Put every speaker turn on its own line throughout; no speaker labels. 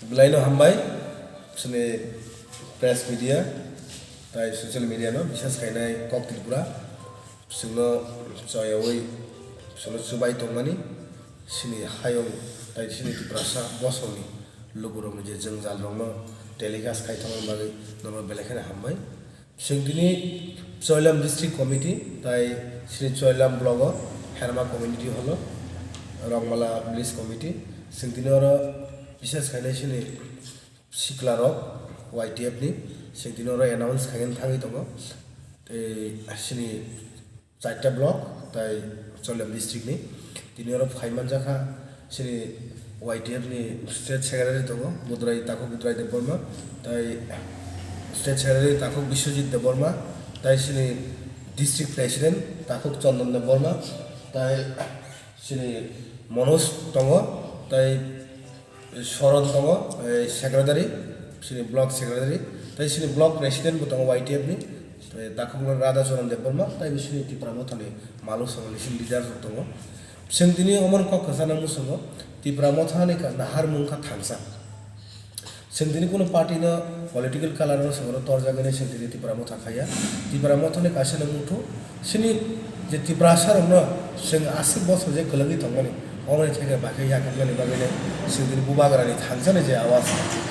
Belaino hambai sini press media tai social media no bisas kainai kok tripura sino joyawai sino subai tongmani sini hayong tai sini tiprasa bosoni lugurong je jengjal rongno telecast kai thong bagai nomor belekhana hambai singdini Choilam district committee tai sini Choilam block herma community holo Rongmala village committee singdini oro বিশেষ খাইলে সিনি সিকলারক YTF ni singdini oro announce khagen thangi tongo সিনি চারটা block তাই Choilam district ni tini oro phaiman jakha সিনি YTF ni state secretary tongo Budrai Takok Budrai Deborma tai state secretary Takok Biswajit Deborma tai সিনি district president Takok Chandan Deborma tai সিনি Manoj tongo tai Shoron tongo secretary sini block secretary tai sini block president tongo YTF ni Takok Radha Choran Deborma tai sini Tripura Mothani Malu Songali sini leader tongo singdini omon kok khasana musungo Tripura Mothani ka nahar mungkha thangsa singdini kono party no political color no singoro torjagane singdini Tripura Motha khaya Tripura Mothani kasana muthu sini je Tripura sarong no sing 80 বছর je kolagi thongani অনেক থেকে বাকি ইয়াকানি বাগিনে সিংদিন বুবাগরানি থানসানে যে আওয়াজ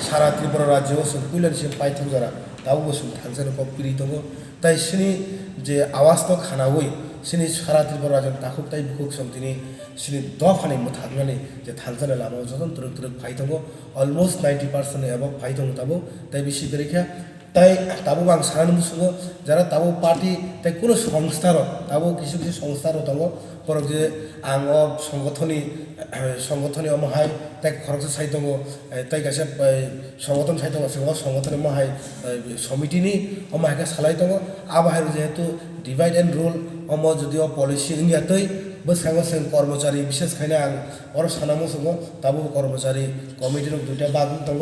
সারা ত্রিপুরা রাজ্য কুইলান সে পাইথং যারা তাও বসুন থানসানে কপিরি দङ তাই সিনি যে আওয়াজ তো খানাওই সিনি সারা ত্রিপুরা রাজ্য তাকুক তাই বুকুক সমতিনি সিনি দফানি মুথাগনানি যে থানসানে লামো যতন তুরুক তুরুক ফাইথং অলমোস্ট 90% এবাব ফাইথং তাবো তাই বেশি বেরেখা তাই তাবো বাং সারান মুসুগো যারা তাবো পার্টি তাই কোনো সংস্থার তাবো কিছু কিছু সংস্থার দङ পরক যে আং সংগঠনী অমহাই তাই খরচ সাই দङ তাই গাছে সংগঠন সাই দङ সেগুলো সংগঠন মহাই সমিতিনি অমহাইকে সালাই দङ আবাহার যেহেতু ডিভাইড এন্ড রুল অম যদিও পলিসি ইন্ডিয়াতৈ বসাঙ্গ সেন কর্মচারী বিশেষ খাইনা আং অর সানামো সঙ্গ তাবো কর্মচারী কমিটির দুইটা বাগ দङ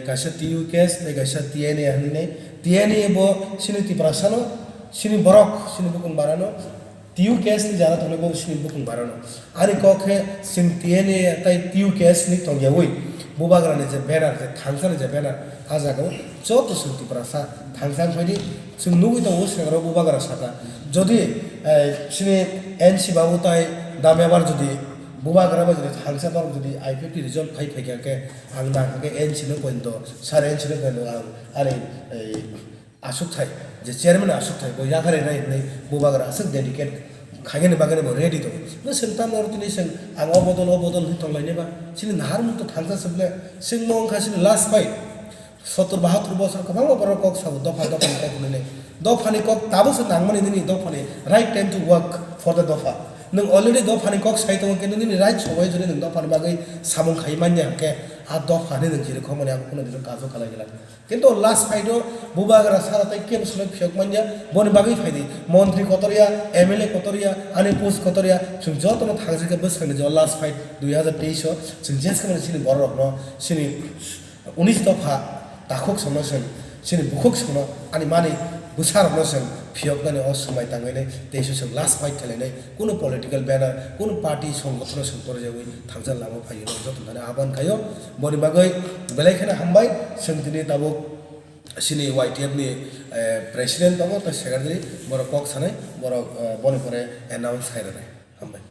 গাছে টিইউ কেস তাই গাছে টিএনএ হানিনে টিএনএ ব সিনি Tripura সানো সিনি বরক সিনি বুকুং বারানো TU case ni jara thone bo sini bukung barano ani kokhe sin tiene tai TU case ni tongyawoi bubagrane je banner je thangsane je banner ajago joto sin Tripura sa thangsang phaidi sing nugui to osengro bubagra saka jodi sini NC babu tai damebar jodi bubagra ba jodi thangsa tor jodi I50 result phai ke ang na ke NC no koindo sar NC no koindo are আসুক থাই যে chairman আসুক থাই বই রাখারে নাই বুবাগরা আসুক dedicate খাগেনে বাগানে ready তো না সেন্টাম আর তিনি সেন আং অবদল হইতংলাইনে বা সিনি নাহার মুক্ত থাংসা সবলে সিং নংখা সিনি লাস্ট ফাইট 70-72 বছর কবাং বড় কক সব দফা কক নেনে দফানি কক তাবসে নাংমানি দিনি দফানি right time to work for the দফা नों अलरेडी दफानि कक साइतों के नोंनि राइट सबाय जुदि नों दफानि बागै सामं खाइमान्या के आ दफानि नों जिरो खमनि आबो कोनो दिनो काजो खालाय गेला किन्तु लास्ट फाइटो बुबागरा सारातै केम सलक फियक मान्या बनि बागै फाइदि मन्त्रि कतरिया एमएलए कतरिया आनि पोस्ट कतरिया जों जतनो थांजोके बसखानि ज लास्ट फाइट 2023 जों जेस खामानि सिनि बर रखनो सिनि 19 दफा दाखक समसन सिनि बुखक सनो आनि मानि बुसार नसन फियकनानै असमाय तांगायनाय देश जों लास्ट फाइट खालायनाय कोनो पलिटिकल बैनर कोनो पार्टी संगठन संपर जावै थांजा लामा फायो जतनानै आबान खायो बनि बागै बेलायखाना हामबाय जों दिनै दाबो सिनि YTF नि प्रेसिडेन्ट दङ त सेक्रेटारि बर कक सानै बर बनि परे एनाउन्स खायरानाय हामबाय।